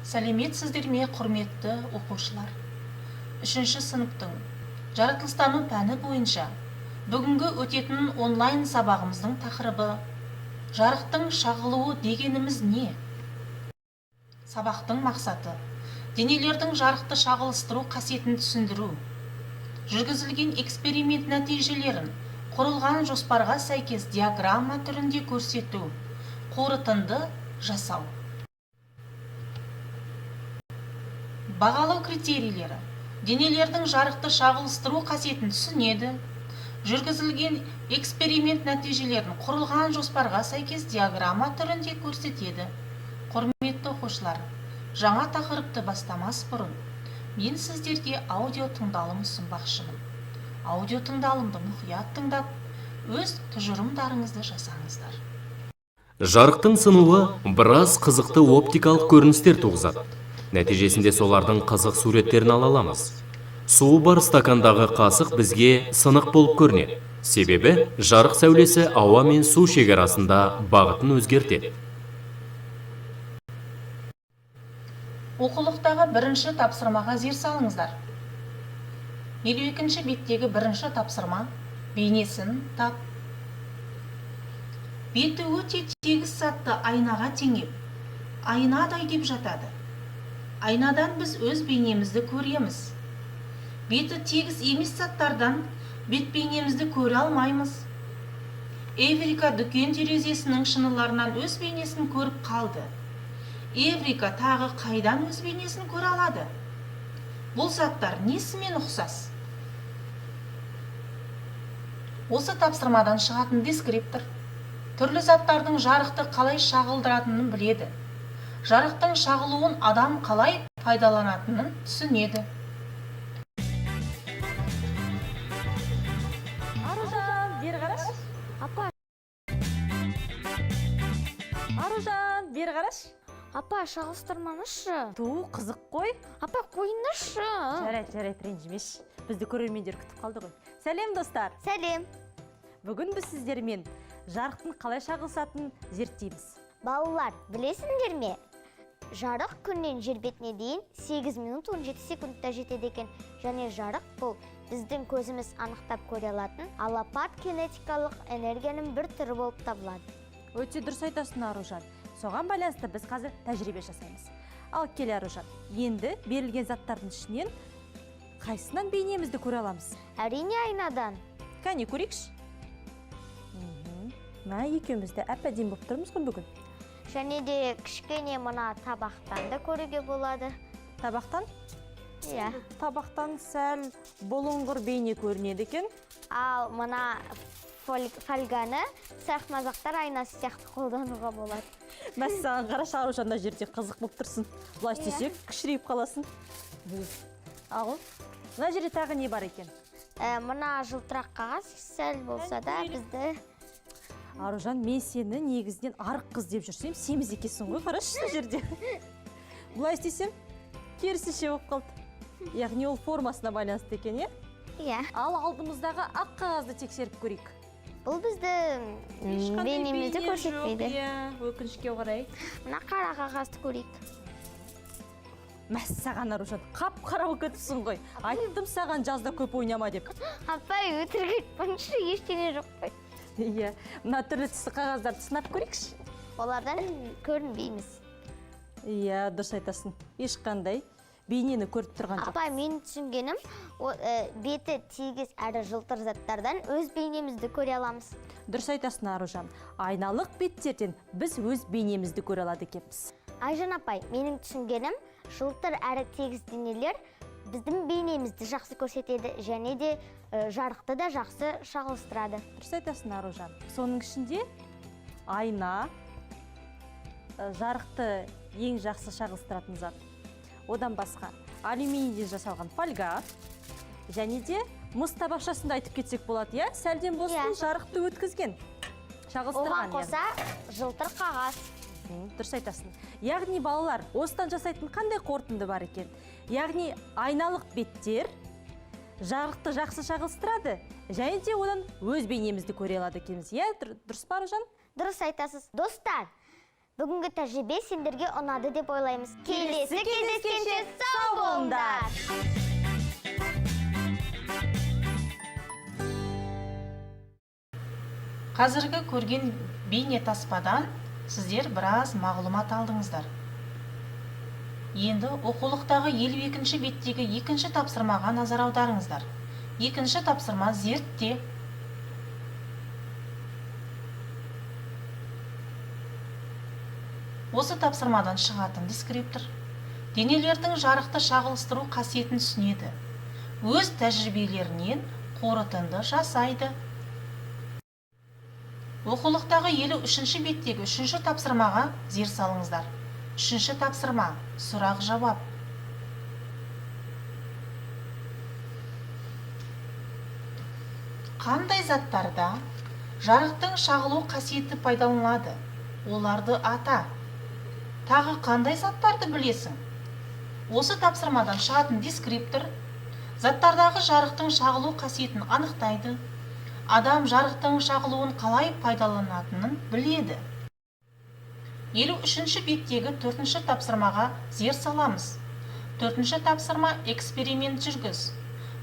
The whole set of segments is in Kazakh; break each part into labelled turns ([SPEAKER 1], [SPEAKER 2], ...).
[SPEAKER 1] Сәлеметсіздер ме, құрметті оқушылар? 3-ші сыныптың жаратылыстану пәні бойынша бүгінгі өтетін онлайн сабағымыздың тақырыбы жарықтың шағылуы дегеніміз не? Сабақтың мақсаты денелердің жарықты шағылыстыру қасиетін түсіндіру, жүргізілген эксперимент нәтижелерін құрылған жоспарға сәйкес диаграмма түрінде көрсету, қорытынды жасау. Бағалау критерийлері денелердің жарықты шағылыстыру қасиетін түсінеді, жүргізілген эксперимент нәтижелерін құрылған жоспарға сәйкес диаграмма түрінде көрсетеді. Құрметті оқушылар, жаңа тақырыпты бастамас бұрын мен сіздерге аудио тыңдалым ұсынбақшымын. Аудио тыңдалымды мұқият тыңдап, өз тұжырымдарыңызды жасаңыздар.
[SPEAKER 2] Жарықтың сынуы біраз қызықты оптикалық көріністер туғызады. Нәтижесінде солардың қызық суреттерін ала аламыз. Суы бар стакандағы қасық бізге сынық болып көрінеді. Себебі жарық сәулесі ауа мен су шекарасында бағытын өзгертеді.
[SPEAKER 1] Оқулықтағы бірінші тапсырмаға зер салыңыздар. 52-ші беттегі бірінші тапсырма бейнесін тап. Беті өте тегіс затты айнаға теңеп, айнадай деп жатады. Айнадан біз өз бейнемізді көреміз. Беті тегіс емес заттардан бет бейнемізді көре алмаймыз. Эврика дүкен терезесінің шыныларынан өз бейнесін көріп қалды. Эврика тағы қайдан өз бейнесін көре алады? Бұл заттар несімен ұқсас? Осы тапсырмадан шығатын дескриптор түрлі заттардың жарықты қалай шағылдыратынын біледі. Жарықтың шағылуын адам қалай пайдаланатынын түсінеді.
[SPEAKER 3] Аружан, бері қараш.
[SPEAKER 4] Апа.
[SPEAKER 3] Аружан, бері қараш.
[SPEAKER 4] Апа, шағылыстырманышы.
[SPEAKER 3] Қызық қой.
[SPEAKER 4] Апа, қойынышы.
[SPEAKER 3] Жарайт, ренжімеш. Бізді көрермендер күтіп қалды ғой. Сәлем, достар.
[SPEAKER 4] Сәлем.
[SPEAKER 3] Бүгін біз сіздермен жарықтың қалай шағылысатынын зерттейміз.
[SPEAKER 4] Балалар, білесіңдер ме? Жарық күннен жер бетіне дейін 8 минут 17 секундта жетеді екен. Және жарық бұл біздің көзіміз анықтап көре алатын алапат кинетикалық энергияның бір түрі болып табылады.
[SPEAKER 3] Өте дұрыс айтасың, Аружан. Соған байланысты біз қазір тәжірибе жасаймыз. Ал кел, Аружан, енді берілген заттардың ішінен қайсынан бейнемізді көре аламыз?
[SPEAKER 4] Әрине айнадан.
[SPEAKER 3] Кәне көрейікші. Екеумізді әп-әдемі болып тұрмыз ғой бүгін.
[SPEAKER 4] Және де кішкене мына табақтан да көруге болады.
[SPEAKER 3] Табақтан?
[SPEAKER 4] Иә.
[SPEAKER 3] Табақтан сәл болыңғыр бейне көрінеді екен.
[SPEAKER 4] Ал мына фольганы сақмазақтар айнасы сияқты қолдануға болады.
[SPEAKER 3] Мәссаған қараш, Аружанда жерде қызық болып тұрсын. Бұлай істесек, кішірейіп қаласын. Ағыл, мына жерде тағы не бар екен?
[SPEAKER 4] Мына жылтырақ қағаз сәл болса да бізді...
[SPEAKER 3] Аружан, мен сені негізінен арық қыз деп жүрсем, семіз екенсің ғой, қарашы жерде. Бұлай істесем, керісінше болып қалды. Яғни ол формасына байланысты екен, е?
[SPEAKER 4] Иә.
[SPEAKER 3] Ал алдымыздағы ақ қағазды тексеріп көрейік.
[SPEAKER 4] Бұл бізді бейнемізді көрсетпейді.
[SPEAKER 3] Өкінішке қарай.
[SPEAKER 4] Мына қара қағазды көрейік.
[SPEAKER 3] Мәссаған, Аружан, қап-қара болып кетіпсің ғой. Айттым саған жазда көп ойнама деп.
[SPEAKER 4] Апай, өтірік айтпаңызшы, ештеңе жоқ қой.
[SPEAKER 3] Иә, мына түрлі түсті қағаздарды сынап көрейікші.
[SPEAKER 4] Олардан көрінбейміз.
[SPEAKER 3] Иә, дұрыс айтасың. Ешқандай бейнені көріп тұрған жоқ.
[SPEAKER 4] Апай, мен түсінгенім, беті тегіс әрі жылтыр заттардан өз бейнемізді көре аламыз.
[SPEAKER 3] Дұрыс айтасың, Аружан. Айналық беттерден біз өз бейнемізді көре алады екенбіз.
[SPEAKER 4] Айжан апай, менің түсінгенім, жылтыр әрі тегіс денелер біздің бейнемізді жақсы көрсетеді, және де жарықты да жақсы шағылыстырады.
[SPEAKER 3] Дұрыс айтасың, Аружан. Соның ішінде айна жарықты ең жақсы шағылыстыратын зат. Одан басқа алюминийден жасалған фольга, және де мыс табақшасында айтып кетсек болады, иә? Сәлден болсын жарықты өткізген. Шағылыстырған.
[SPEAKER 4] Оған қоса жылтыр қағаз.
[SPEAKER 3] Дұрыс айтасың. Яғни балалар, осыдан жасайтын қандай қорытынды бар екен? Яғни айналық беттер жарықты жақсы шағылыстырады, және де одан өз бейнемізді көре алады екенбіз. Иә, дұрыс па, Аружан?
[SPEAKER 4] Дұрыс айтасыз. Достар, Бүгінгі тәжірибе сендерге ұнады деп ойлаймыз. Келесі кездескенше сау болыңдар.
[SPEAKER 1] Қазіргі көрген бейне таспадан сіздер біраз мағлұмат алдыңыздар. Енді оқулықтағы 52-ші беттегі екінші тапсырмаға назар аударыңыздар. Екінші тапсырма зертте. Осы тапсырмадан шығатын дескриптор денелердің жарықты шағылыстыру қасиетін түсінеді. Өз тәжірибелерінен қорытынды жасайды. Оқулықтағы 53-ші беттегі 3-ші тапсырмаға зер салыңыздар. 3-ші тапсырма сұрақ жауап. Қандай заттарда жарықтың шағылу қасиеті пайдаланылады? Оларды ата. Тағы қандай заттарды білесің? Осы тапсырмадан шығатын дескриптор заттардағы жарықтың шағылу қасиетін анықтайды. Адам жарықтың шағылуын қалай пайдаланатынын біледі. 53-ші беттегі 4-ші тапсырмаға зер саламыз. 4-ші тапсырма эксперимент жүргіз.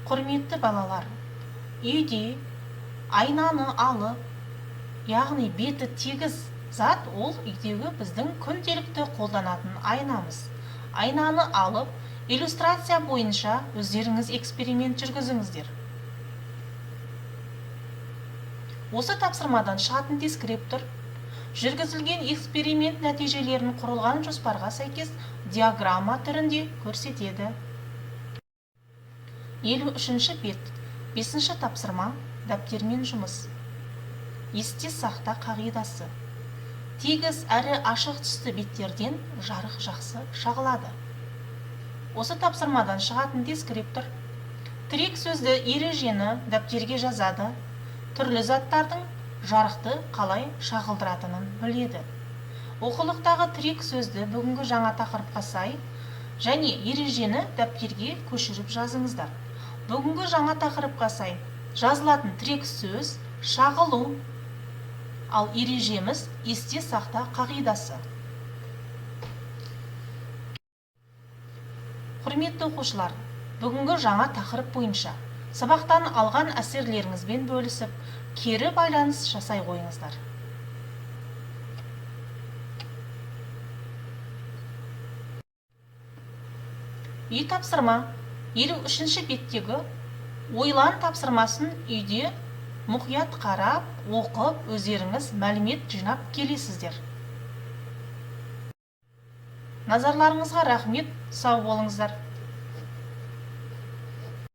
[SPEAKER 1] Құрметті балалар, үйде айнаны алып, яғни беті тегіс зат ол үйдегі біздің күнделікті қолданатын айнамыз. Айнаны алып, иллюстрация бойынша өздеріңіз эксперимент жүргізіңіздер. Осы тапсырмадан шығатын дескриптор жүргізілген эксперимент нәтижелерін құрылған жоспарға сәйкес диаграмма түрінде көрсетеді. 53-ші бет, 5-ші тапсырма, дәптермен жұмыс. Есте сақта қағидасы. Тегіс әрі ашық түсті беттерден жарық жақсы шағылады. Осы тапсырмадан шығатын дескриптор тірек сөзді ережені дәптерге жазады. Түрлі заттардың жарықты қалай шағылдыратынын біледі. Оқулықтағы тірек сөзді бүгінгі жаңа тақырыпқа сай және ережені дәптерге көшіріп жазыңыздар. Бүгінгі жаңа тақырыпқа сай жазылатын тірек сөз шағылу, ал ережеміз есте сақта қағидасы. Құрметті оқушылар, бүгінгі жаңа тақырып бойынша сабақтан алған әсерлеріңізбен бөлісіп, кері байланыс жасай қойыңыздар. Үй тапсырма 53-ші беттегі ойлан тапсырмасын үйде мұқият қарап, оқып, өздеріңіз мәлімет жинап келесіздер. Назарларыңызға рахмет, сау болыңыздар.